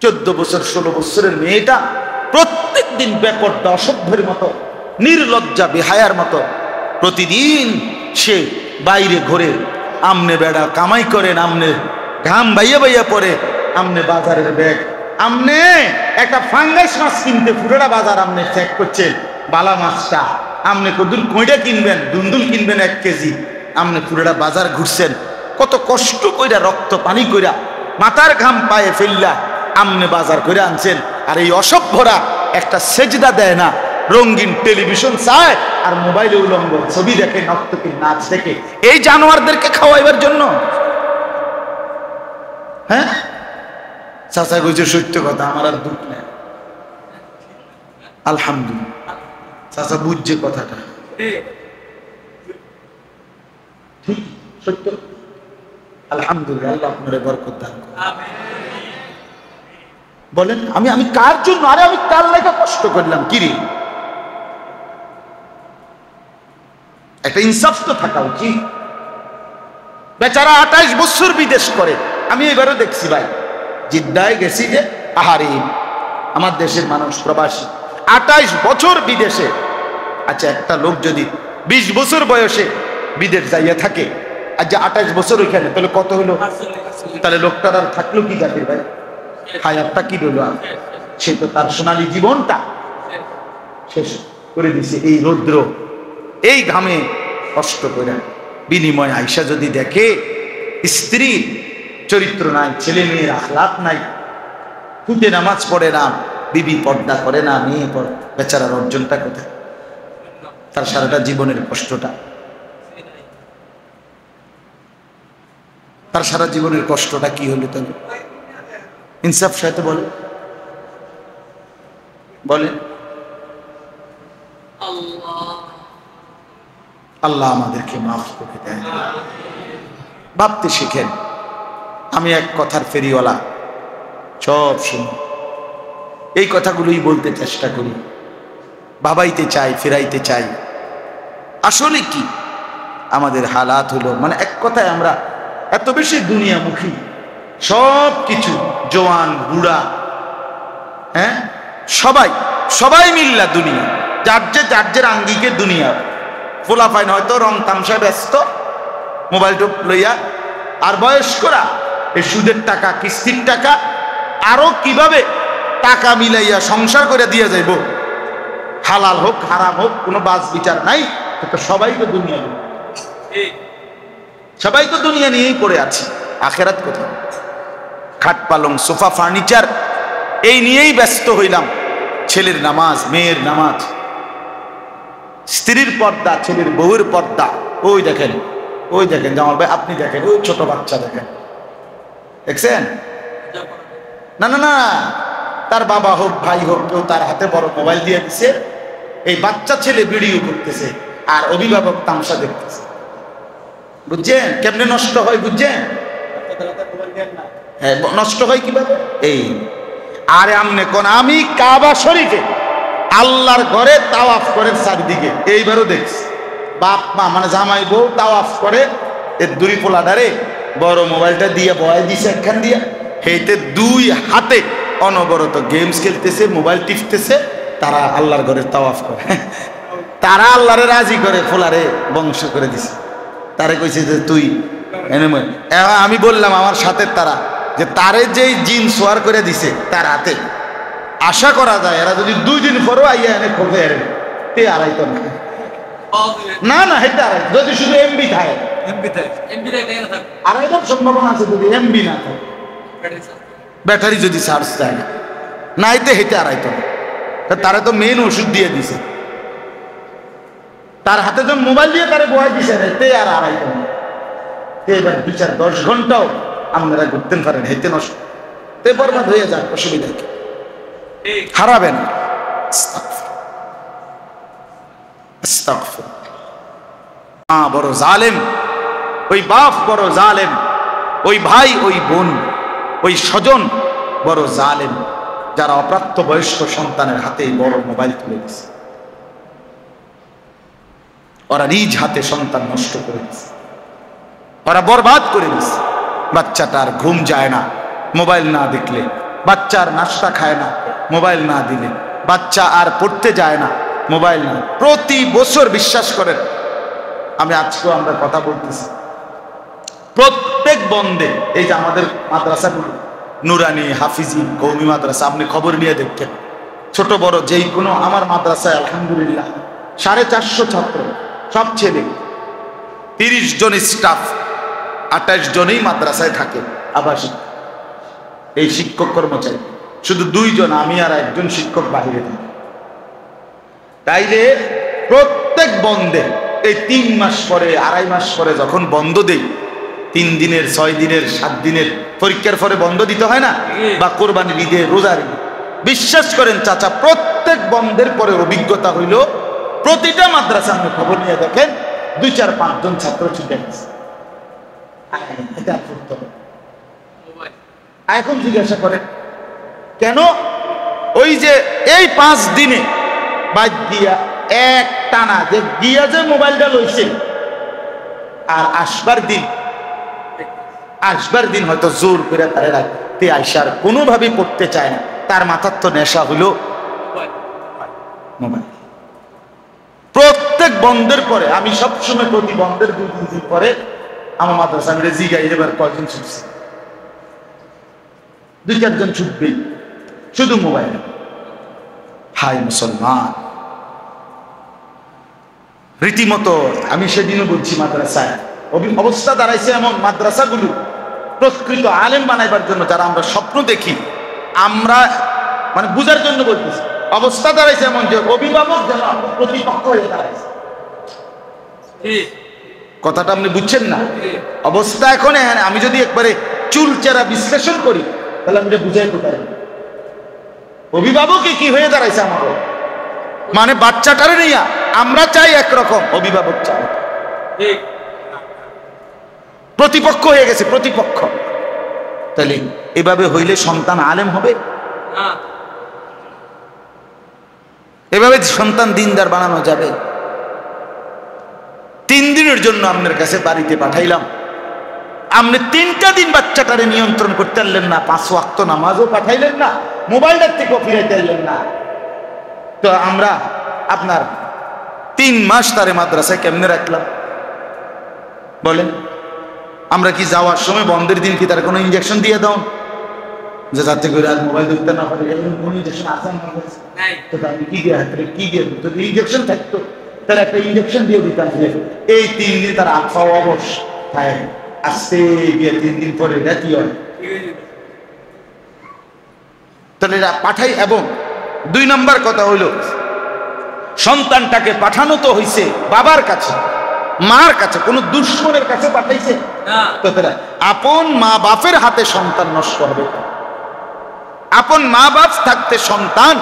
14 বছর 16 বছরের মেয়েটা প্রত্যেক দিন বেপরদা অসভ্যের মতো, নির্লজ্জা বেহায়ার মতো প্রতিদিন সে বাইরে ঘোরে, আমনে বেড়া কামাই করেন, আমনে ঘাম বাইয়া বাইয়া পরে, আমনে বাজারের ব্যাগ, আমনে একটা ফাঙ্গাস মাছ কিনতে পুরোটা বাজার আমনে চেক করছেন, বালা মাছটা আমনে কদুর কইটা কিনবেন, দুন্দুল কিনবেন 1 কেজি, আমনে পুরোটা বাজার ঘুরছেন, কত কষ্ট কইরা রক্ত পানি কইরা মাথার ঘাম পায়ে ফেললা আমনে বাজার করে আনছেন। আর এই অসভ্যরা একটা সেজদা দেয় না, রঙিন টেলিভিশন চায় আর মোবাইলে উলঙ্গ ছবি দেখে, নর্তকীর নাচ দেখে, এই জানোয়ারদেরকে খাওয়াইবার জন্য। হ্যাঁ, চাচা কইছে সত্য কথা, আমার আর দুঃখ নেই, আলহামদুলিল্লাহ। চাচা বুঝছে কথাটা, ঠিক সত্য, আলহামদুলিল্লাহ। আল্লাহ আপনারে বরকত দান করুন। বলেন আমি কার জন্য? আরে আমি কার লেগে কষ্ট করলাম? কিরে, একটা ইনসাফ তো থাকা উচিত। বেচারা 28 বছর বিদেশ করে। আমি এবারও দেখছি ভাই, জিদ্দায় গেছি যে, আহারে আমার দেশের মানুষ প্রবাসী 28 বছর বিদেশে। আচ্ছা, একটা লোক যদি 20 বছর বয়সে বিদেশ যাইয়া থাকে, আর যে 28 বছর ওইখানে, তাহলে কত হলো? তাহলে লোকটার আর থাকলো কি জাতির ভাই? হায়াতটা কি রইল? সে তো তার সোনালী জীবনটা শেষ করে দিছে এই রৌদ্র, এই ঘামে কষ্ট করে। বিনিময় আয়সা যদি দেখে স্ত্রীর চরিত্র নাই, ছেলে মেয়ের আখলাক নাই, ফুটে নামাজ পড়ে না, বিবি পর্দা করে না, মেয়ে পড়ে, বেচারার অর্জনটা কোথায়? তার সারাটা জীবনের কষ্টটা, তার সারা জীবনের কষ্টটা কি হলো? তাহলে ইনসাফ সাথে বলে, বলে আল্লাহ আমাদেরকে মাফ করে দেয়। ভাবতে শিখেন। আমি এক কথার ফেরিওয়ালা, সব শুনি, এই কথাগুলোই বলতে চেষ্টা করি, ভাবাইতে চাই, ফেরাইতে চাই। আসলে কি আমাদের হালাত হলো, মানে এক কথায় আমরা এত বেশি দুনিয়ামুখী, সব কিছু, জওয়ান বুড়া, হ্যাঁ, সবাই মিল্লা দুনিয়া, যার আঙ্গিকে দুনিয়া। ফোলাফাইন হয়তো রং তামসায় ব্যস্ত, মোবাইল টোপ লইয়া, আর বয়স্করা এই সুদের টাকা, কিস্তির টাকা, আরো কিভাবে টাকা মিলাইয়া সংসার করে দিয়ে যাইব, হালাল হোক হারাম হোক, কোনো বাজ বিচার নাই। সবাই তো দুনিয়া, সবাই তো দুনিয়া নিয়েই পড়ে আছে। আখেরাত কোথায়? খাট পালং সোফা ফার্নিচার এই নিয়েই ব্যস্ত হইলাম। ছেলের নামাজ, মেয়ের নামাজ, স্ত্রীর পর্দা, ছেলের বউয়ের পর্দা। ওই দেখেন জামাল ভাই, আপনি দেখেন, ওই ছোট বাচ্চা দেখেন, দেখছেন? না না না, তার বাবা হোক, ভাই হোক, কেউ তার হাতে বড় মোবাইল দিয়ে দিছে, এই বাচ্চা ছেলে ভিডিও করতেছে আর অভিভাবক তামসা দেখতেছে। বুঝছেন কেমনে নষ্ট হয়? বুঝছেন? হ্যাঁ, নষ্ট হয় কিভাবে? এই আরে আমনে কোন, আমি কাবা শরীফে আল্লাহর ঘরে তাওয়াফ করে চারিদিকে, এইবারও দেখছি বাপ মা মানে জামাই বউ তাওয়াফ করে, এর দুই পোলাডারে বড় মোবাইলটা দিয়ে বয় দিছে একখান দিয়া, হেইতে 2 হাতে অনবরত গেমস খেলতেছে, মোবাইল টিপতেছে। তারা আল্লাহর ঘরে তাওয়াফ করে, তারা আল্লাহরে রাজি করে, ফোলারে বংশ করে দিছে। তারে কইছে যে তুই এনে, আমি বললাম আমার সাথে তারা যে তারে যেই জিন সোয়ার করে দিছে তার হাতে, আশা করা যায় এরা যদি 2 দিন পরও আইয়া এনে খোঁজে এর তে আড়াইতো না না হেটা যদি শুধু এমবি থাকে, আড়াইটার সম্ভাবনা আছে যদি এমবি না থাকে, ব্যাটারি যদি চার্জ দেয় না, নাইতে হেঁটে আড়াইতো না। তারা তো মেন ওষুধ দিয়ে দিছে, তার হাতে যখন মোবাইল দিয়ে তারা বয় দিছে তে আর আড়াইতো না। এবার 2-4-10 ঘন্টাও আপনারা ঘুরতে পারেন, হেঁটে নষ্ট তে বরবাদ হয়ে যাক, অসুবিধা কি? হারাবেন। মা বড় জালেম, ওই বাপ বড় জালেম, ওই ভাই, ওই বোন, ওই স্বজন বড় জালেম, যারা অপ্রাপ্ত বয়স্ক সন্তানের হাতে বড় মোবাইল তুলে দিচ্ছে। ওরা নিজ হাতে সন্তান নষ্ট করে দিচ্ছে, ওরা বরবাদ করে দিচ্ছে। বাচ্চাটার ঘুম যায় না মোবাইল না দেখলে, বাচ্চা আর নাস্তা খায় না মোবাইল না দিলে, বাচ্চা আর পড়তে যায় না মোবাইল না। প্রতি বছর বিশ্বাস করেন, আমি আজকেও আমরা কথা বলতেছি, প্রত্যেক বন্ধে এই যে আমাদের মাদ্রাসাগুলো নুরানি, হাফিজি, কওমি মাদ্রাসা, আপনি খবর নিয়ে দেখেন, ছোট বড় যেই কোনো, আমার মাদ্রাসায় আলহামদুলিল্লাহ 450 ছাত্র, সব ছেলে, 30 জন স্টাফ, 28 জনই মাদ্রাসায় থাকে আবাসিক। এই শিক্ষক কর্মচারী শুধু 2 জন, আমি আর একজন শিক্ষক বাহিরে থাকি। তাইলে প্রত্যেক বন্ধে এই 3 মাস পরে, 2.5 মাস পরে যখন বন্ধ দেই, 3 দিনের, 6 দিনের, 7 দিনের, পরীক্ষার পরে বন্ধ দিতে হয় না, বা কোরবানির ঈদে, রোজার ঈদে, বিশ্বাস করেন চাচা, প্রত্যেক বন্ধের পরে অভিজ্ঞতা হইল, প্রতিটা মাদ্রাসা আপনি খবর নিয়ে দেখেন 2, 4, 5 জন ছাত্র ছুটে গেছে। এখন জিজ্ঞাসা করে কেন? ওই যে এই 5 দিনে বাদ দিয়া এক টানা যে গিয়া যে মোবাইলটা লইছে, আর আসবার দিন হয়তো জোর করে তারে রাখতে আইসার কোনোভাবেই পড়তে চায় না, তার মাথার তো নেশা হলো মোবাইল। প্রত্যেক বন্ধের পরে, আমি সবসময় প্রতি বন্ধের 2-3 দিন পরে আমার মাদ্রাসা আমি জিগাই, এবার কয়জন ছুটছে? 2-4 জন ছুটবেই, শুধু মোবাইল। হাই মুসলমান, রীতিমতো আমি সেদিনও বলছি, মাদ্রাসায় অবস্থা দাঁড়াইছে এমন, মাদ্রাসাগুলো প্রকৃত আলেম বানাইবার জন্য যারা আমরা স্বপ্ন দেখি, আমরা মানে বুঝার জন্য বলতেছি, অবস্থা দাঁড়াইছে এমন যে অভিভাবক যেন প্রতিপক্ষ হয়ে দাঁড়াইছে। কথাটা আপনি বুঝছেন না? অবস্থা এখন আমি যদি একবারে চুলচেরা বিশ্লেষণ করি, তাহলে আমি বুঝাইতে পারি অভিভাবকে কি হয়ে দাঁড়াইছে আমারও, মানে বাচ্চাটারে নিয়ে আমরা চাই একরকম, অভিভাবক চাই প্রতিপক্ষ হয়ে গেছে, প্রতিপক্ষ। তাহলে এভাবে হইলে সন্তান আলেম হবে? এভাবে সন্তান দিনদার বানানো যাবে? 3 দিনের জন্য আপনার কাছে বাড়িতে পাঠাইলাম, আপনি 3টা দিন বাচ্চাটারে নিয়ন্ত্রণ করতে পারলেন না, 5 ওয়াক্ত নামাজও পাঠাইলেন না, মোবাইলটার থেকেও ফিরাইতে পারলেন না। তো আমরা আপনার 3 মাস তারে মাদ্রাসায় কেমনে রাখলাম বলেন? আমরা কি যাওয়ার সময় বন্ধের দিন কি তার কোনো ইঞ্জেকশন দিয়ে দাও যে যাতে করে আর মোবাইল দেখতে না পারে? কোন ইঞ্জেকশন আছে আমার কাছে? তো আমি কি দিয়ে হাতে কি দিয়ে, তো ইঞ্জেকশন থাকতো, তার একটা ইঞ্জেকশন দিয়ে দিতাম যে এই 3 দিন তার আফা অবস্থায় আসতে গিয়ে 3 দিন পরে এটা কি হয়, তাহলে এরা পাঠাই। এবং 2 নম্বর কথা হইল, সন্তানটাকে পাঠানো তো হইছে বাবার কাছে, মার কাছে, কোন দুশ্মনের কাছে পাঠাইছে না। তো তারা আপন মা বাপের হাতে সন্তান নষ্ট হবে। আপন মা বাপ থাকতে সন্তান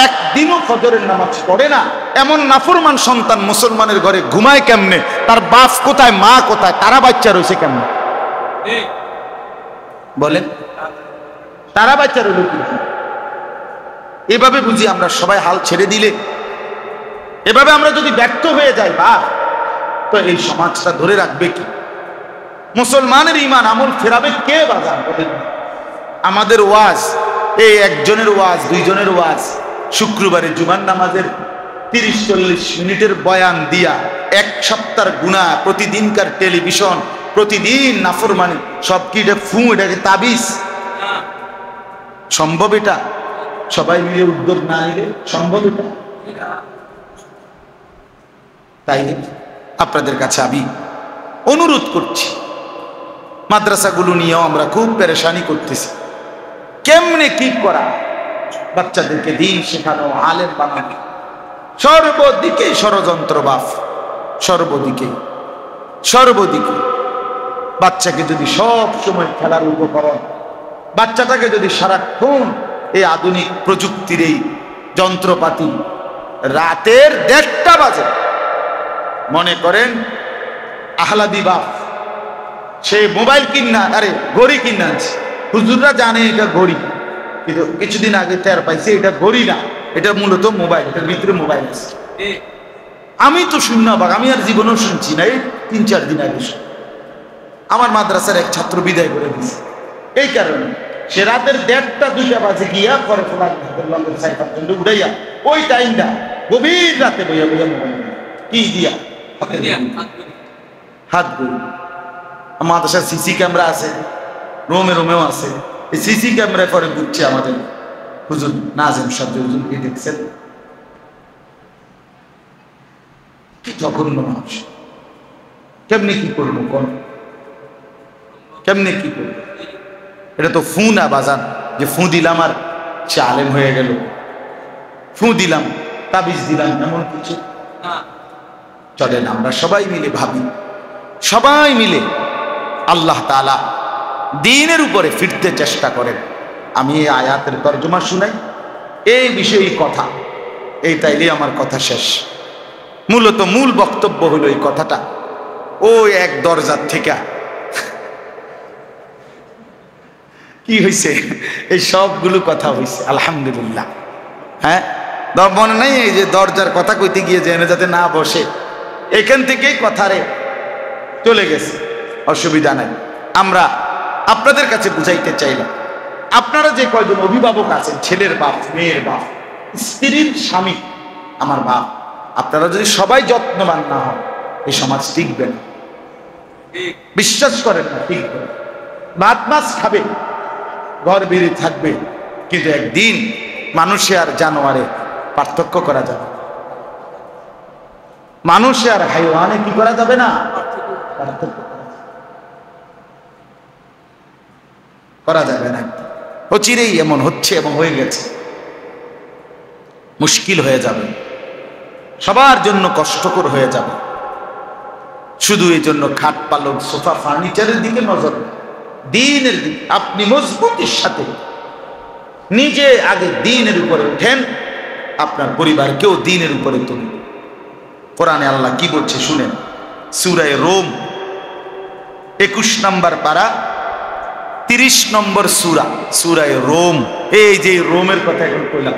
একদিনও ফজরের নামাজ পড়ে না, এমন নাফরমান সন্তান মুসলমানের ঘরে ঘুমায় কেমনে? তার বাপ কোথায়, মা কোথায়, তারা বাচ্চা রয়েছে কেমনে বলেন? তারা বাচ্চা রইল কি? এভাবে বুঝি আমরা সবাই হাল ছেড়ে দিলে, এভাবে আমরা যদি ব্যর্থ হয়ে যাই বা, তো এই সমাজটা ধরে রাখবে কি? মুসলমানের ঈমান আমল ফেরাবে কে বাজার বলেন? আমাদের ওয়াজ, এই একজনের ওয়াজ, 2 জনের ওয়াজ, শুক্রবারে জুমার নামাজের 30-40 মিনিটের বয়ান দিয়া 1 সপ্তাহের গুনাহ, প্রতিদিনকার টেলিভিশন, প্রতিদিন নাফরমানি, সব কি এটা এটাকে তাবিজ? সম্ভব এটা? সবাই মিলে উদ্যোগ না নিলে সম্ভব এটা? তাই আপনাদের কাছে আমি অনুরোধ করছি, মাদ্রাসাগুলো নিয়েও আমরা খুব পেরেশানি করতেছি, কেমনে কি করা, বাচ্চাদেরকে দিন শেখানো, আলেম বানানো, সর্বদিকে ষড়যন্ত্র বাপ, সর্বদিকে বাচ্চাকে যদি সব সময় খেলার উপকরণ, বাচ্চাটাকে যদি সারাক্ষণ এই আধুনিক প্রযুক্তির এই যন্ত্রপাতি, রাতের 1:30 বাজে মনে করেন আহলাদি বাপ, সে মোবাইল কিনা, আরে ঘড়ি কিনা আছে, হুজুররা জানে এটা ঘড়ি, কিন্তু কিছুদিন আগে টের পাইছে এটা ঘড়ি না, এটা মূলত মোবাইল, এটার ভিতরে মোবাইল আছে। আমি তো শূন্যবাগ, আমি আর জীবনেও শুনছি না, এই 3-4 দিন আগে আমার মাদ্রাসার এক ছাত্র বিদায় করে দিয়েছে এই কারণে। সে রাতের 1:30-2টা বাজে গিয়া পরে ফোলার লন্ডন সাইফার জন্য উঠাইয়া ওই টাইমটা গভীর রাতে বইয়া বইয়া মোবাইল কি দিয়া হাত গুলি। আমাদের সাথে সিসি ক্যামেরা আছে, রোমেও আছে। এই সিসি ক্যামেরায় পরে বুঝছে আমাদের হুজুর নাজিম সাহেব হুজুর কি দেখছেন, কি জঘন্য মানুষ। কেমনি কি করবো কোন, কেমনি কি করবো? এটা তো ফু না বাজান যে ফু দিলাম আর সে আলেম হয়ে গেল, ফু দিলাম তাবিজ দিলাম, এমন কিছু চলেন। আমরা সবাই মিলে ভাবি, সবাই মিলে আল্লাহ তাআলা দ্বীনের উপরে ফিরতে চেষ্টা করেন। আমি এই আয়াতের তর্জমা শুনাই, এই বিষয়ে কথা, এই তাইলে আমার কথা শেষ। মূলত মূল বক্তব্য হলো এই কথাটা, ওই এক দরজার থেকে কি হয়েছে, এই সবগুলো কথা হয়েছে আলহামদুলিল্লাহ। হ্যাঁ, মনে নাই এই যে দরজার কথা কইতে গিয়ে জেনে যাতে না বসে, এখান থেকেই কথারে চলে গেছে, অসুবিধা নাই। আমরা আপনাদের কাছে বুঝাইতে চাইলাম, আপনারা যে কয়জন অভিভাবক আছেন, ছেলের বাপ, মেয়ের বাপ, স্ত্রীর স্বামী, আমার বাপ, আপনারা যদি সবাই যত্নবান না হন এই সমাজ টিকবে না। বিশ্বাস করেন না, টিকবে না। ভাত মাছ খাবে, ঘর বেড়ে থাকবে, কিন্তু একদিন মানুষে আর জানোয়ারে পার্থক্য করা যাবে, মানুষে আর হাইওয়ানে কি করা যাবে না, পার্থক্য করা যাবে না। অচিরেই এমন হচ্ছে এবং হয়ে গেছে, মুশকিল হয়ে যাবে, সবার জন্য কষ্টকর হয়ে যাবে। শুধু এই জন্য খাট পালক সোফা ফার্নিচারের দিকে নজর, দ্বীনের দিকে আপনি মজবুতির সাথে নিজে আগে দ্বীনের উপরে ওঠেন, আপনার পরিবারকেও দ্বীনের উপরে তুলুন। কোরআনে আল্লাহ কি বলছে শুনেন, সূরা রোম 21 নম্বর পারা 30 নম্বর সূরা, সূরা রোম। এই যে রোমের কথা এখন কইলাম,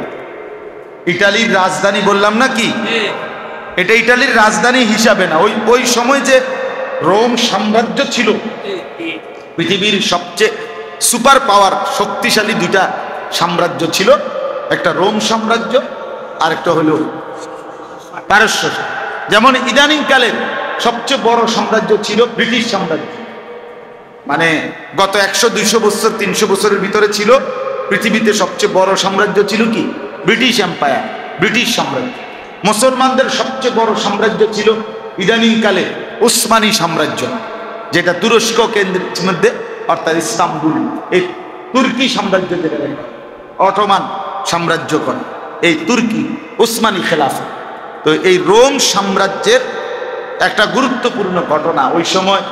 ইটালির রাজধানী বললাম না কি, এটা ইটালির রাজধানী হিসাবে না, ওই সময় যে রোম সাম্রাজ্য ছিল, পৃথিবীর সবচেয়ে সুপার পাওয়ার শক্তিশালী দুইটা সাম্রাজ্য ছিল, একটা রোম সাম্রাজ্য আর একটা হলো পারস্য। যেমন ইদানিং কালের সবচেয়ে বড় সাম্রাজ্য ছিল ব্রিটিশ সাম্রাজ্য, মানে গত 100-200 বছর 300 বছরের ভিতরে ছিল পৃথিবীতে সবচেয়ে বড় সাম্রাজ্য ছিল কি, ব্রিটিশ এম্পায়ার, ব্রিটিশ সাম্রাজ্য। মুসলমানদের সবচেয়ে বড় সাম্রাজ্য ছিল ইদানিং কালে উসমানী সাম্রাজ্য, যেটা তুরস্ক কেন্দ্রের মধ্যে, অর্থাৎ ইস্তাম্বুল, এই তুর্কি সাম্রাজ্য যেটা অটোমান সাম্রাজ্য করে, এই তুর্কি উসমানী খেলাফত। তো এই রোম সাম্রাজ্যের একটা গুরুত্বপূর্ণ ঘটনা, ওই সময়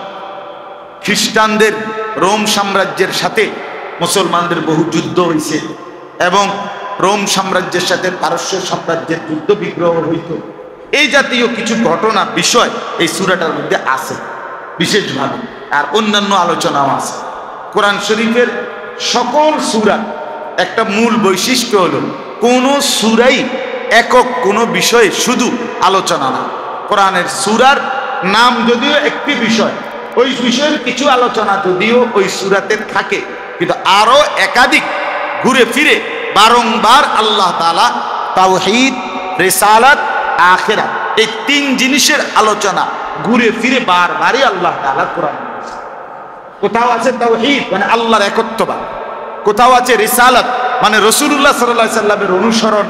খ্রিস্টানদের রোম সাম্রাজ্যের সাথে মুসলমানদের বহু যুদ্ধ হয়েছে, এবং রোম সাম্রাজ্যের সাথে পারস্য সাম্রাজ্যের যুদ্ধ বিগ্রহ হইত। এই জাতীয় কিছু ঘটনা বিষয় এই সূরাটার মধ্যে আছে বিশেষভাবে, আর অন্যান্য আলোচনাও আছে। কোরআন শরীফের সকল সূরা একটা মূল বৈশিষ্ট্য হলো, কোন সূরাই একক কোনো বিষয়ে শুধু আলোচনা না। কোরআনের সূরার নাম যদিও একটি বিষয়, ওই বিষয়ের কিছু আলোচনা যদিও ওই সূরাতে থাকে, কিন্তু আরো একাধিক ঘুরে ফিরে বারংবার আল্লাহ তাআলা তাওহীদ, রিসালাত, আখিরাত, এই 3 জিনিসের আলোচনা ঘুরে ফিরে বারবারই আল্লাহ তাআলা কোরআন। কোথাও আছে তাওহীদ মানে আল্লাহর একত্ববাদ, কোথাও আছে রিসালাত মানে রাসূলুল্লাহ সাল্লাল্লাহু আলাইহি সাল্লামের অনুসরণ,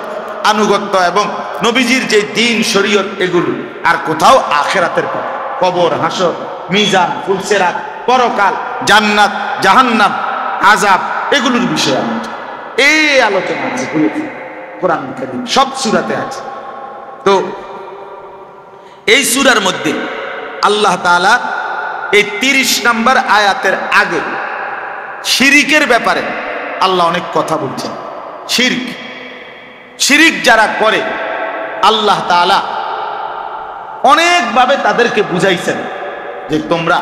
আনুগত্য এবং নবীজির যে দ্বীন শরীয়ত এগুলো, আর কোথাও আখিরাতের কথা, কবর, হাসর, মিজান, ফুলসিরাত, পরকাল, জান্নাত, জাহান্নাম, আযাব, এগুলোর বিষয়ে আলোচনা। এই আলোচনা আছে কোরআন কারীম সব সূরাতে আছে। তো এই সূরার মধ্যে আল্লাহ তাআলা এই 30 নম্বর আয়াতের আগে শিরকের ব্যাপারে আল্লাহ অনেক কথা বলছেন। শিরক যারা করে আল্লাহ তাআলা অনেকভাবে তাদেরকে বুঝাইছেন যে তোমরা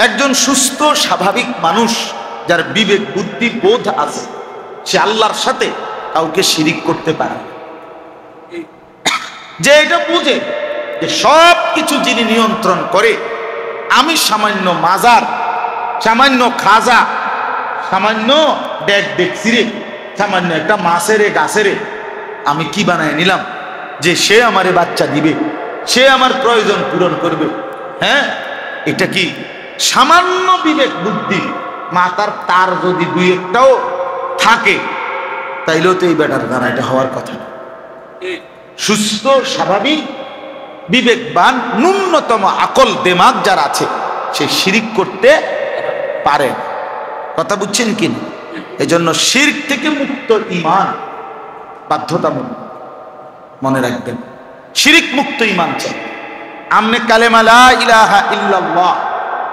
একজন সুস্থ স্বাভাবিক মানুষ যার বিবেক বুদ্ধি বোধ আছে, সে আল্লাহর সাথে কাউকে শিরিক করতে পারে, যে এটা বুঝে যে সব কিছু যিনি নিয়ন্ত্রণ করে, আমি সামান্য মাজার, সামান্য খাজা, সামান্য ডেক দেখছি রে, সামান্য একটা মাছের গাছের আমি কি বানায় নিলাম যে সে আমারে বাচ্চা দিবে, সে আমার প্রয়োজন পূরণ করবে। হ্যাঁ, এটা কি সামান্য বিবেক বুদ্ধি মাথার তার যদি দুই একটাও থাকে তাইলেও তো এই বেটার দ্বারা এটা হওয়ার কথা। সুস্থ স্বাভাবিক বিবেকবান ন্যূনতম আকল দেমাগ যার আছে সে শিরিক করতে পারে। কথা বুঝছেন কিনা? এজন্য শিরক থেকে মুক্ত ঈমান বাধ্যতামূলক, মনে রাখবেন। শিরিক মুক্ত ঈমান চাই। আমনে কালেমা লা ইলাহা ইল্লাল্লাহ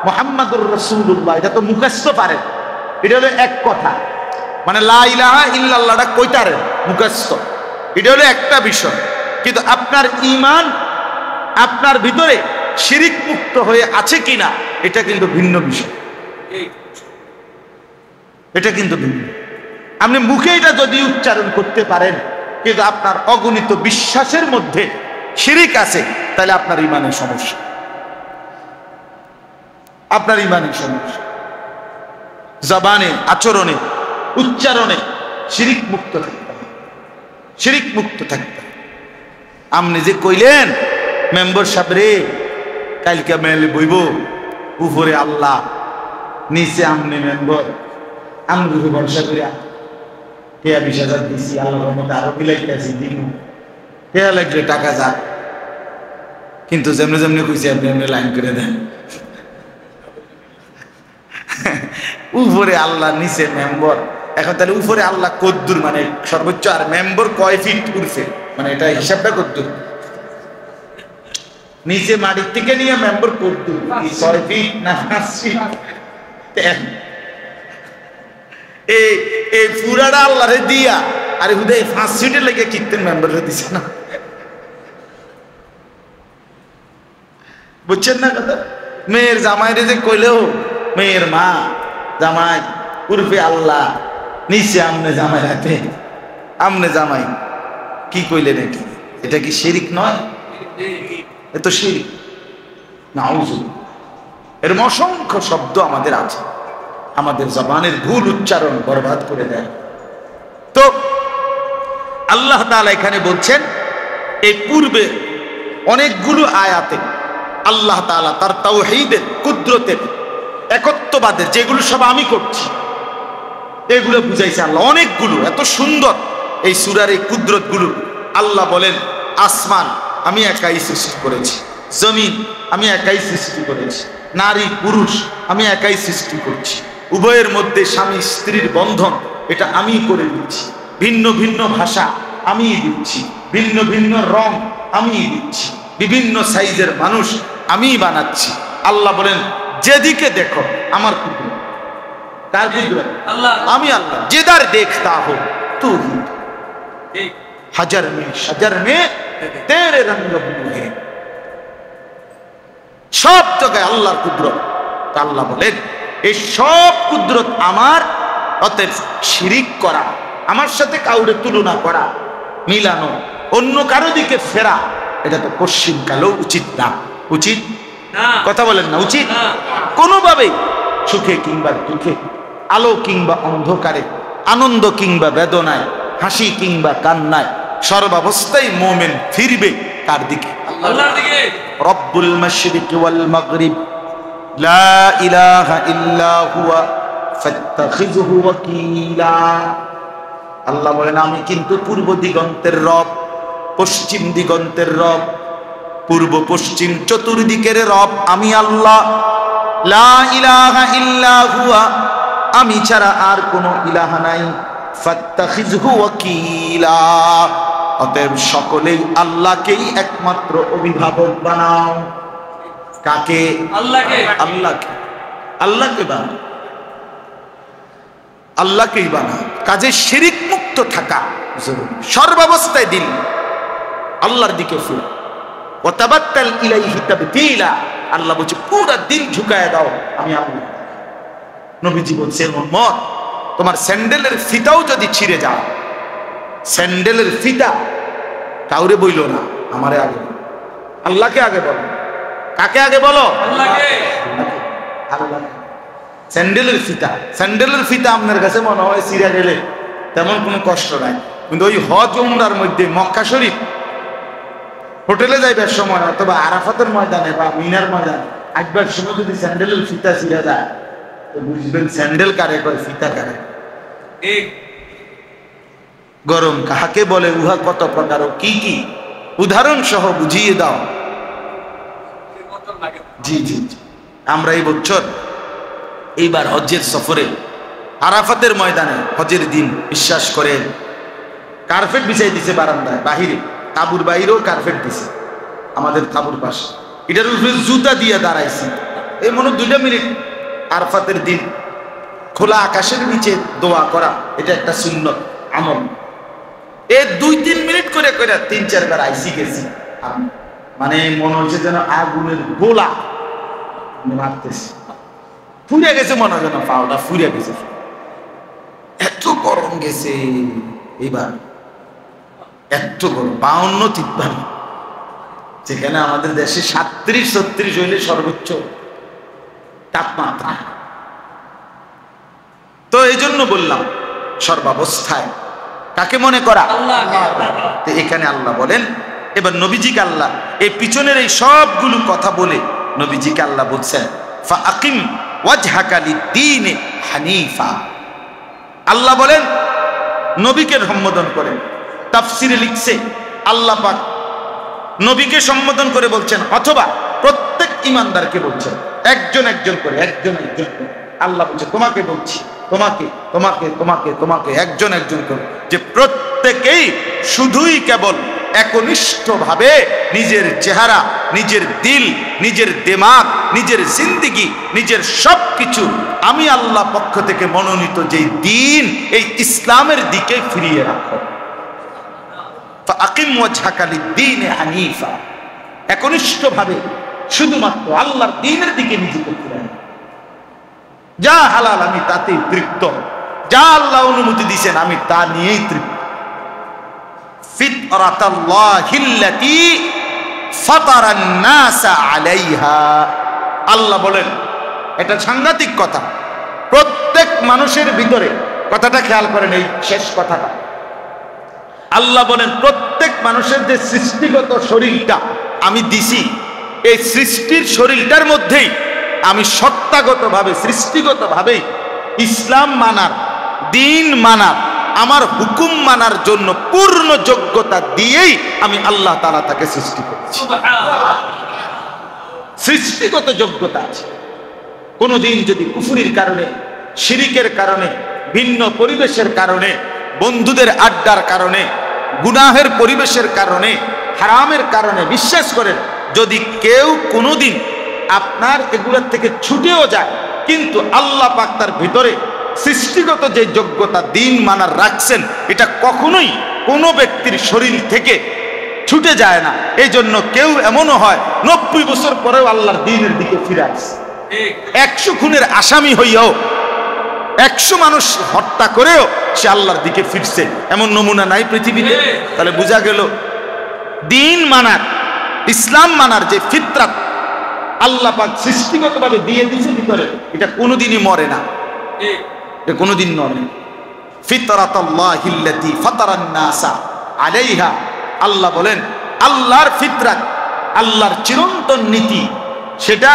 মুহাম্মাদুর রাসূলুল্লাহ এটা তো মুখস্থ পারেন, এটা হলো এক কথা, মানে লা ইলাহা ইল্লাল্লাহটা কইতারেন মুখস্থ, এটা হলো একটা বিষয়। কিন্তু আপনার ঈমান আপনার ভিতরে শিরিক মুক্ত হয়ে আছে কিনা এটা কিন্তু ভিন্ন বিষয়। এটা কিন্তু ভিন্ন। আপনি মুখে এটা যদি উচ্চারণ করতে পারেন কিন্তু আপনার অগণিত বিশ্বাসের মধ্যে শিরিক আছে, তাহলে আপনার ঈমানের সমস্যা, আপনার ঈমানের সমস্যা। জবানে, আচরণে, উচ্চারণে শিরিক মুক্ত থাকতে হবে, শিরিক মুক্ত থাকতে হবে। আপনি যে কইলেন মেম্বার সাহেব রে কালকে মেলে বইব, উপরে আল্লাহ নিচে আমনে মেম্বার, আমি ভরসা করিয়া কেয়া 20,000 দিছি, আল্লাহর মধ্যে আরো বিলাইতেছি দিন কেয়া লাগলে টাকা যাক, কিন্তু যেমনি যেমনি কইছি আপনি এমনি লাইন করে দেন। উপরে আল্লাহ নিচে মেম্বার, এখন তাহলে উপরে আল্লাহ কদ্দুর মানে সর্বোচ্চ, আর মেম্বার কয় ফিট উঠছে মানে এটা হিসাবটা কদ্দুর, নিচে মাটির থেকে নিয়ে মেম্বার কদ্দুর 6 ফিট না 5 ফিট, এই পুরাটা আল্লাহরে দিয়া আরে হুদাই 5 ফিটের লেগে কীর্তন মেম্বারে দিছে না, বুঝছেন না কথা? মেয়ের জামাইরে যে কইলেও মেয়ের মা জামাই উর্ফে আল্লাহ নিচে আমনে জামাই রাখে, আমনে জামাই কি কইলে নাকি? এটা কি শিরিক নয়? এ তো শিরিক। নাউযুবিল্লাহ। এর অসংখ্য শব্দ আমাদের আছে, আমাদের জবানের ভুল উচ্চারণ বরবাদ করে দেয়। তো আল্লাহ তাআলা এখানে বলছেন, এই পূর্বে অনেকগুলো আয়াতে আল্লাহ তাআলা তার তাওহীদের, কুদরতের, একত্ববাদের যেগুলো সব আমি করছি এগুলো বুঝাইছে আল্লাহ অনেকগুলো। এত সুন্দর এই সূরার এই কুদরতগুলো। আল্লাহ বলেন, আসমান আমি একাই সৃষ্টি করেছি, জমিন আমি একাই সৃষ্টি করেছি, নারী পুরুষ আমি একাই সৃষ্টি করছি, উভয়ের মধ্যে স্বামী স্ত্রীর বন্ধন এটা আমি করে দিচ্ছি, ভিন্ন ভিন্ন ভাষা আমি দিচ্ছি, ভিন্ন ভিন্ন রং আমি দিচ্ছি, বিভিন্ন সাইজের মানুষ আমি বানাচ্ছি। আল্লাহ বলেন, যেদিকে দেখো আমার কুদরত। কার কুদরত? আল্লাহ। আমি আল্লাহ। যেদার দেখতা হো তু হি, হাজার মে শজার মে তেরে রঙ্গ হে, সব জায়গায় আল্লাহর কুদরত। আল্লাহ বলেন, এই সব কুদরত আমার, অতএব শিরিক করা, আমার সাথে কাউরে তুলনা করা, মিলানো, অন্য কারো দিকে ফেরা, এটা তো পশ্চিম কালেও উচিত না। উচিত কথা বলেন না? উচিত কোনোভাবেই। সুখে কিংবা দুঃখে, আলো কিংবা অন্ধকারে, আনন্দ কিংবা বেদনায়, হাসি কিংবা কান্নায়, সর্বাবস্থায় মুমিন ফিরবে কার দিকে? আল্লাহর দিকে। রব্বুল মাশরিকি ওয়াল মাগরিব লা ইলাহা ইল্লা হুয়া ফাত্তাখিযহু ওয়াকিলা। আল্লাহ বলেন, আমি কিন্তু পূর্ব দিগন্তের রব, পশ্চিম দিগন্তের রব, পূর্ব পশ্চিম চতুর্দিকের রব আমি আল্লাহ। লা ইলাহা ইল্লা হুয়া, আমি ছাড়া আর কোনো ইলাহা নাই। ফাত্তাখিযহু ওয়াকিলা, অতএব সকলেই আল্লাহকেই একমাত্র অভিভাবক বানাও। কাকে? আল্লাহকে। আল্লাহকে, আল্লাহকে বানাও, আল্লাহকেই বানাও। কাজে শিরিক মুক্ত থাকা জরুরি। সর্বাবস্থায় দিল আল্লাহর দিকে ফিরে, ওয়া তাবাত্তাল ইলাইহি তাবতীলা। আল্লাহ বলছে পুরো দিল ঝুঁকায় দাও আমি আল্লাহ। নবীজি বলছেন, উম্মত তোমার স্যান্ডেলের ফিতাও যদি ছিঁড়ে যায়, স্যান্ডেলের ফিতা কাউরে বইল না, আমারে আগে, আল্লাহকে আগে বলো। কাকে আগে বলো? আল্লাহকে। আল্লাহকে। স্যান্ডেলের ফিতা আপনার কাছে মনে হয় সিরা গেলে তেমন কোনো কষ্ট নাই, কিন্তু ওই হজ উমরার মধ্যে মক্কা শরীফ হোটেলে যাইবার সময় অথবা আরাফাতের ময়দানে বা মিনার ময়দানে একবার সময় যদি স্যান্ডেলের ফিতা ছিঁড়া যায় তো বুঝবেন স্যান্ডেল কারে কয়, ফিতা কারে। গরম কাহাকে বলে, উহা কত প্রকার ও কি কি, উদাহরণ সহ বুঝিয়ে দাও। জি জি জি, আমরা এই বছর এইবার হজ্জের সফরে আরাফাতের ময়দানে হজের দিন বিশ্বাস করে কার্পেট বিছাই দিছে বারান্দায়, বাহিরে তাঁবুর বাইরেও কার্পেট দিছে আমাদের তাঁবুর পাশে, এটার উপরে জুতা দিয়ে দাঁড়াইছি। এই মনে 2 মিনিট আরাফাতের দিন খোলা আকাশের নিচে দোয়া করা, এটা একটা সুন্নত আমল। এই 2-3 মিনিট করে করে 3-4 বার আইসি গেছি, মানে মনে হচ্ছে যেন আগুনের গোলা মারতেছে, ফুরে গেছে মনে হয় যেন পাওটা ফুরে গেছে, এত গরম গেছে এবার, এত গরম 52-53, যেখানে আমাদের দেশে 37-36 হইলে সর্বোচ্চ তাপমাত্রা। তো এই জন্য বললাম সর্বাবস্থায় কাকে মনে করা? তো এখানে আল্লাহ বলেন, এবার নবীজিকে আল্লাহ এই পিছনের এই সবগুলো কথা বলে নবীজিকে আল্লাহ বলছেন ফাআকিম ওয়াজহাকা লিদ্দীনি হানিফা। আল্লাহ বলেন নবীকে সম্বোধন করেন, তাফসিরে লিখছে আল্লাহ পাক নবীকে সম্বোধন করে বলছেন, অথবা প্রত্যেক ইমানদারকে বলছেন, একজন একজন করে, একজন একজন করে। আল্লাহ বলছে তোমাকে বলছি, তোমাকে তোমাকে তোমাকে তোমাকে, একজন একজন করে, যে প্রত্যেকেই শুধুই কেবল একনিষ্ঠভাবে নিজের চেহারা, নিজের দিল, নিজের দিমাগ, নিজের জিন্দেগি, নিজের সব কিছু আমি আল্লাহ পক্ষ থেকে মনোনীত যেই দিন, এই ইসলামের দিকে ফিরিয়ে রাখো। ফাআকিম ওয়াজহাকা লিদ্দীনি হানিফা, একনিষ্ঠভাবে শুধুমাত্র আল্লাহর দ্বীনের দিকে নিজেকে ফিরিয়ে রাখো। যা হালাল আমি তাতেই তৃপ্ত, যা আল্লাহ অনুমতি দিয়েছেন আমি তা নিয়েই তৃপ্ত। ফিতরাতাল্লাহিল্লাতী ফাতারান নাসা আলাইহা। আল্লাহ বলেন, এটা সাংঘাতিক কথা, প্রত্যেক মানুষের ভিতরে, কথাটা খেয়াল করেন এই শেষ কথাটা, আল্লাহ বলেন প্রত্যেক মানুষের যে সৃষ্টিগত শরীরটা আমি দিছি, এই সৃষ্টির শরীরটার মধ্যেই আমি সত্তাগতভাবে, সৃষ্টিগতভাবেই ইসলাম মানার, দিন মানার, আমার হুকুম মানার জন্য পূর্ণ যোগ্যতা দিয়েই আমি আল্লাহ তাআলা তাকে সৃষ্টি করেছি। সৃষ্টিগত যোগ্যতা আছে। কোনদিন যদি কুফরির কারণে, শিরিকের কারণে, ভিন্ন পরিবেশের কারণে, বন্ধুদের আড্ডার কারণে, গুনাহের পরিবেশের কারণে, হারামের কারণে বিশ্বাস করেন, যদি কেউ কোনোদিন আপনার এগুলোর থেকে ছুটেও যায়, কিন্তু আল্লাহ পাক তার ভিতরে সৃষ্টিগত যে যোগ্যতা দিন মানার রাখছেন, এটা কখনোই কোনো ব্যক্তির শরীর থেকে ছুটে যায় না। এই জন্য কেউ এমনও হয় 90 বছর পরেও আল্লাহর দ্বীনের দিকে ফিরে আসে। 100 খুনের আসামি হইয়াও, 100 মানুষ হত্যা করেও সে আল্লাহর দিকে ফিরছে, এমন নমুনা নাই পৃথিবীতে। তাহলে বোঝা গেল দিন মানার, ইসলাম মানার যে ফিতরাত আল্লাহ পাক সৃষ্টিগতভাবে দিয়ে দিয়েছে ভিতরে, এটা কোনোদিনই মরে না, এটা কোনোদিন নয়। ফিতরাতাল্লাহিল্লাতী ফাতারান নাসা আলাইহা। আল্লাহ বলেন আল্লাহর ফিতরাত, আল্লাহর চিরন্তন নীতি, সেটা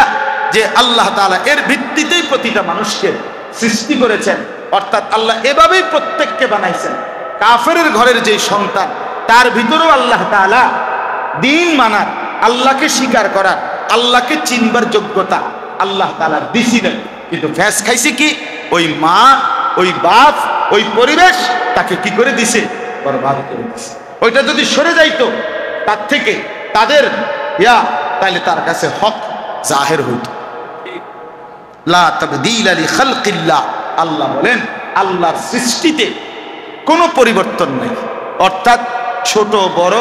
যে আল্লাহ তাআলা এর ভিত্তিতেই প্রতিটা মানুষকে সৃষ্টি করেছেন, অর্থাৎ আল্লাহ এভাবেই প্রত্যেককে বানাইছেন। কাফেরের ঘরের যে সন্তান, তার ভিতরেও আল্লাহ তাআলা দিন মানার, আল্লাহকে স্বীকার করার, আল্লাহকে চিনবার যোগ্যতা আল্লাহ তাআলা দিছিলেন। কিন্তু ফ্যাস খাইছে কি? ওই মা, ওই বাপ, ওই পরিবেশ তাকে কি করে দিছে? বরবাদ করে দিছে। ওইটা যদি সরে যাইতো তার থেকে, তাদের তাহলে তার কাছে হক জাহের হইত। লা তাবদীলা লিখালকিল্লাহ। আল্লাহ বলেন আল্লাহর সৃষ্টিতে কোনো পরিবর্তন নেই, অর্থাৎ ছোট বড়,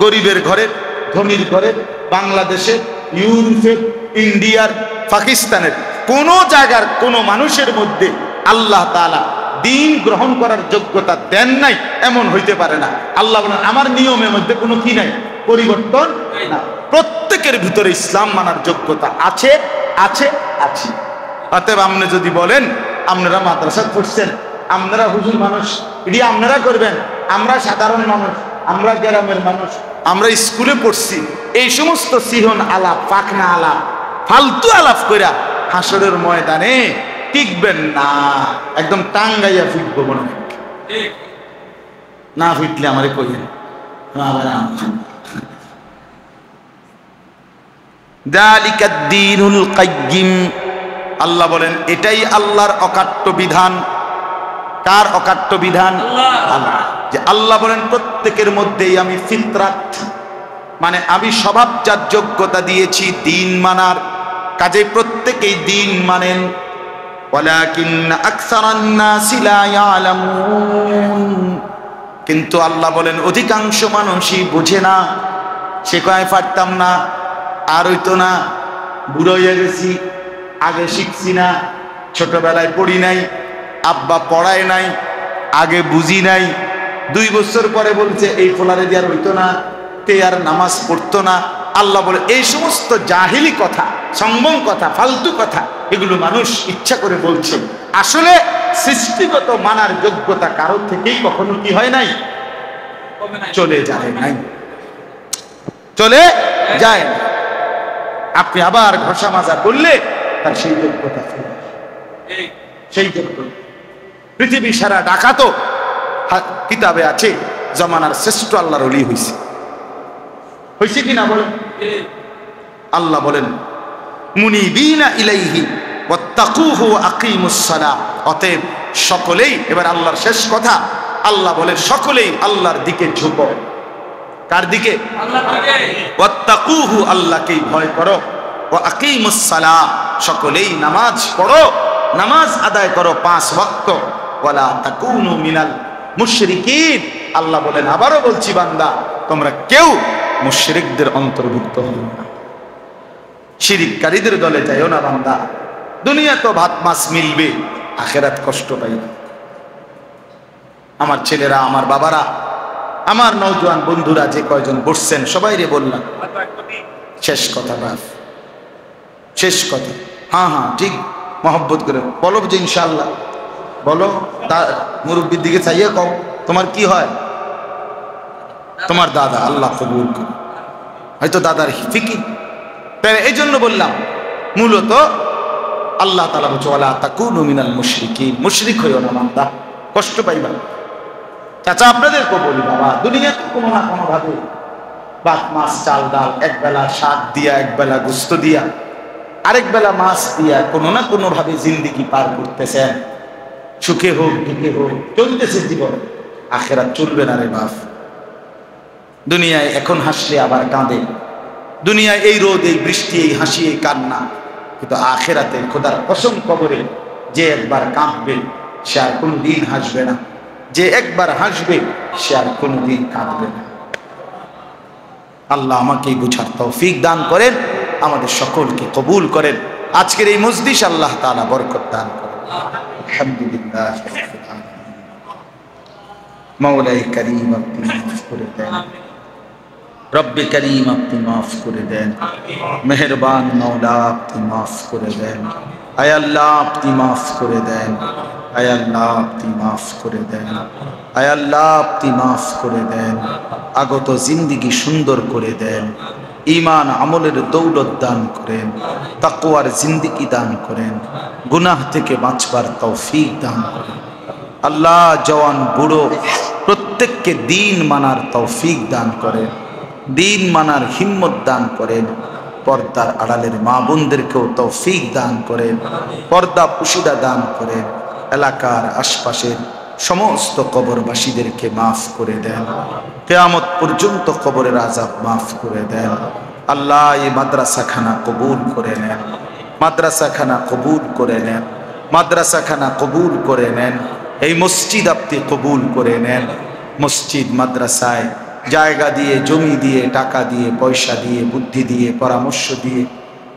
গরিবের ঘরে, ধনীর ঘরে, বাংলাদেশে, ইউরোপের, ইন্ডিয়ার, পাকিস্তানের কোন জায়গার কোন মানুষের মধ্যে আল্লাহ তাআলা দিন গ্রহণ করার যোগ্যতা দেন নাই, এমন হইতে পারে না। আল্লাহ বলেন আমার নিয়মের মধ্যে কোনো কি নাই, পরিবর্তন না। প্রত্যেকের ভিতরে ইসলাম মানার যোগ্যতা আছে, আছে, আছে। অতএব আপনি যদি বলেন আপনারা মাদ্রাসা পড়ছেন, আপনারা হুজুর মানুষ, এটি আপনারা করবেন, আমরা সাধারণ মানুষ, আমরা গ্রামের মানুষ, আমরা স্কুলে পড়ছি, এই সমস্ত সিহন আলাপ, পাখনা আলাপ, ফালতু আলাপ কইরা হাসরের ময়দানে টিকবেন না, একদম টাঙ্গাইয়া ফিটবো মনে হয়। না ফিটলে আমারে কইেন। যালিকাদ দীনুল কাইয়্যিম, আল্লাহ বলেন এটাই আল্লাহর অকাট্য বিধান। কার অকাট্য বিধান? আল্লাহ। যে আল্লাহ বলেন প্রত্যেকের মধ্যেই আমি ফিতরাত, মানে আমি স্বভাবজাত যোগ্যতা দিয়েছি দিন মানার, কাজে প্রত্যেকেই দিন মানেন। ওয়ালাকিন্না আকসারান নাসি লা ইয়ালামুন, কিন্তু আল্লাহ বলেন অধিকাংশ মানুষই বোঝে না। সে কয় পারতাম না, আর হইতো না, বুড়ো হয়ে গেছি, আগে শিখছি না, ছোটবেলায় পড়ি নাই, আব্বা পড়ায় নাই, আগে বুঝি নাই, 2 বছর পরে বলছে এই ফোলারে দিয়ে আর হইতো না, তে আর নামাজ পড়তো না। আল্লাহ বলে এই সমস্ত জাহিলি কথা, সম্ভব কথা, ফালতু কথা, এগুলো মানুষ ইচ্ছা করে বলছে। আসলে সৃষ্টিগত মানার যোগ্যতা কারো থেকেই কখনো কি হয় নাই, চলে যায় নাই, চলে যায়। আপনি আবার ঘষা মাজা করলে তার সেই যোগ্যতা চলে আসে, সেই যোগ্যতা। পৃথিবী সারা ডাকাতো কিতাবে আছে জমানার শ্রেষ্ঠ আল্লাহর ওলি হইছে, হইছে কিনা বলেন? আল্লাহ বলেন মুনিবিনা ইলাইহি ওয়াত্তাকুহু ওয়া আকিমুস সালাহ। অতএব সকলেই, এবার আল্লাহর শেষ কথা, আল্লাহ বলেন সকলেই আল্লাহর দিকে ঝুঁকো। কার দিকে? আল্লাহর দিকে। ওয়াত্তাকুহু, আল্লাহকেই ভয় করো। ওয়া আকিমুস সালাহ, সকলেই নামাজ পড়ো, নামাজ আদায় করো 5 ওয়াক্ত। ওয়ালা তাকুনু মিনাল মুশরিকিন, আল্লাহ বলেন আবারও বলছি বান্দা, তোমরা কেউ মুশরিকদের অন্তর্ভুক্ত হও না, শিরিককারীদের দলে যাইও না বান্দা। দুনিয়া তো ভাত মাছ মিলবে, আখিরাত কষ্ট পাইবে। আমার ছেলেরা, আমার বাবারা, আমার নওজোয়ান বন্ধুরা যে কয়জন বসছেন সবাইরে বললাম শেষ কথা, বাস শেষ কথা। হ্যাঁ হ্যাঁ ঠিক, মহব্বত করে বলো যে ইনশাআল্লাহ বলো। তার মুরব্বীর দিকে চাইয়ে কও তোমার কি হয়? তোমার দাদা, আল্লাহ কবুল করে। হয়তো দাদার ফিকির, তাই এই জন্য বললাম মূলত আল্লাহ তাআলা বলছে ওয়ালা তাকুনু মিনাল মুশরিকিন, মুশরিক হইও না বান্দা, কষ্ট পাইবা। চাচা আপনাদেরকে বলি বাবা, দুনিয়াতে কোনো না কোনো ভাবে ভাত মাছ চাল ডাল, একবেলা শাক দিয়া, একবেলা গোস্ত দিয়া, আরেক বেলা মাছ দিয়া কোনো না কোনো ভাবে জিন্দেগি পার করতেছেন। সুখে হোক দুঃখে হোক চলতেছে জীবন। আখিরাত চলবে না রে বাপ। দুনিয়ায় এখন হাসলে আবার কাঁদে, দুনিয়ায় এই রোদ, এই বৃষ্টি, এই হাসি, এই কান্না, কিন্তু আখিরাতে খোদার কসম কবরে যে একবার কাঁদবে সে আর কোনদিন হাসবে না, যে একবার হাসবে সে আর কোনদিন কাঁদবে না। আল্লাহ আমাকে বুঝার তৌফিক দান করেন, আমাদের সকলকে কবুল করেন। আজকের এই মজলিস আল্লাহ তাআলা বরকত দান করেন। আলহামদুলিল্লাহ। মওলাই করিম আপনি মাফ করে দেন, রব্বে করিম আপনি মাফ করে দেন, মেহেরবান মওলা আপনি মাফ করে দেন। আয় আল্লাহ আপনি মাফ করে দেন, আয় আল্লাহ আপনি মাফ করে দেন, আয় আল্লাহ আপনি মাফ করে দেন। আগত জিন্দেগি সুন্দর করে দেন, ঈমান আমলের দৌলত দান করেন, তাকওয়ার জিন্দেগি দান করেন, গুনাহ থেকে বাঁচবার তৌফিক দান করেন। আল্লাহ জওয়ান বুড়ো প্রত্যেককে দিন মানার তৌফিক দান করেন, দিন মানার হিম্মত দান করেন। পর্দার আড়ালের মা বোনদেরকেও তৌফিক দান করেন, পর্দা পুশিদা দান করেন। এলাকার আশপাশের সমস্ত কবরবাসীদেরকে মাফ করে দেন, কিয়ামত পর্যন্ত কবরের আযাব মাফ করে দেন। আল্লাহ এই মাদ্রাসাখানা কবুল করে নেন, মাদ্রাসাখানা কবুল করে নেন, মাদ্রাসাখানা কবুল করে নেন। এই মসজিদ আপনি কবুল করে নেন। মসজিদ মাদ্রাসায় জায়গা দিয়ে, জমি দিয়ে, টাকা দিয়ে, পয়সা দিয়ে, বুদ্ধি দিয়ে, পরামর্শ দিয়ে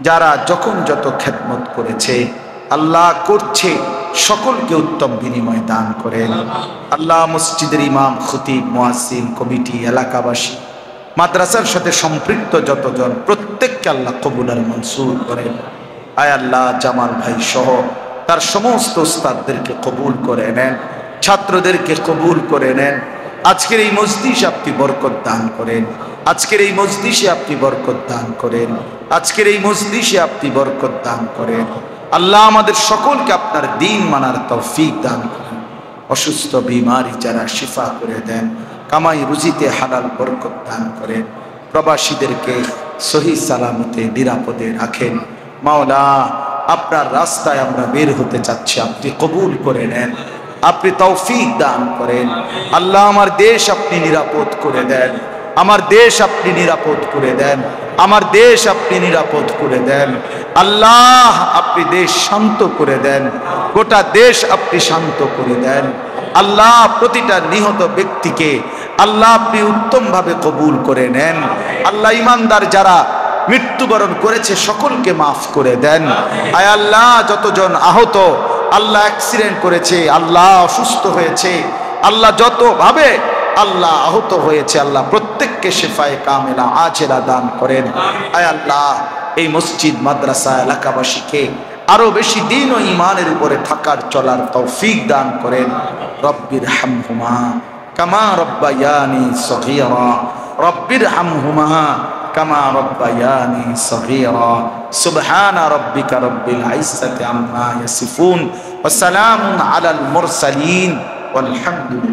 যারা যখন যত খেদমত করেছে, আল্লাহ করছে, সকলকে উত্তম বিনিময় দান করেন। আল্লাহ মসজিদের ইমাম, খতিব, মুয়াজ্জিন, কমিটি, এলাকাবাসী, মাদ্রাসার সাথে সম্পৃক্ত যতজন প্রত্যেককে আল্লাহ কবুল আর মনসুর করেন। আয় আল্লাহ জামাল ভাই সহ তার সমস্ত উস্তাদদেরকে কবুল করে নেন, ছাত্রদেরকে কবুল করে নেন। আজকের এই মজলিসে আপনি বরকত দান করেন, আজকের এই মজলিসে আপনি বরকত দান করেন, আজকের এই মজলিসে আপনি বরকত দান করেন। আল্লাহ আমাদের সকলকে আপনার দ্বীন মানার তৌফিক দান করেন। অসুস্থ বিমারি যারা শিফা করে দেন, কামাই রুজিতে হালাল বরকত দান করেন। প্রবাসীদেরকে সহি সালামতে নিরাপদে রাখেন। মাওলা আপনার রাস্তায় আমরা বের হতে চাচ্ছি, আপনি কবুল করে নেন, আপনি তৌফিক দান করেন। আল্লাহ আমার দেশ আপনি নিরাপদ করে দেন, আমার দেশ আপনি নিরাপদ করে দেন, আমার দেশ আপনি নিরাপদ করে দেন। আল্লাহ আপনি দেশ শান্ত করে দেন, গোটা দেশ আপনি শান্ত করে দেন। আল্লাহ প্রতিটা নিহত ব্যক্তিকে আল্লাহ আপনি উত্তমভাবে কবুল করে নেন। আল্লাহ ইমানদার যারা মৃত্যুবরণ করেছে সকলকে মাফ করে দেন। আয় আল্লাহ যতজন আহত, আল্লাহ অ্যাক্সিডেন্ট করেছে, আল্লাহ অসুস্থ হয়েছে, আল্লাহ যতভাবে আল্লাহ আহত হয়েছে, আল্লাহ প্রত্যেককে শেফায়ে কামেলা আজেলা দান করেন। আয় আল্লাহ এই মসজিদ মাদ্রাসা এলাকাবাসীকে আরো বেশি দিন ও ইমানের উপরে থাকার চলার তৌফিক দান করেন। রব্বির হামহুমা কামা রব্বায়ানি সগীরা, রব্বির হামহুমা কামা রব্বায়ানি সগীরা। সুবহানা রাব্বিকা রব্বিল ইজ্জাতি আম্মা ইয়াসিফুন ওয়া সালামুন আলাল মুরসালিন ওয়ালহামদুলিল্লাহ।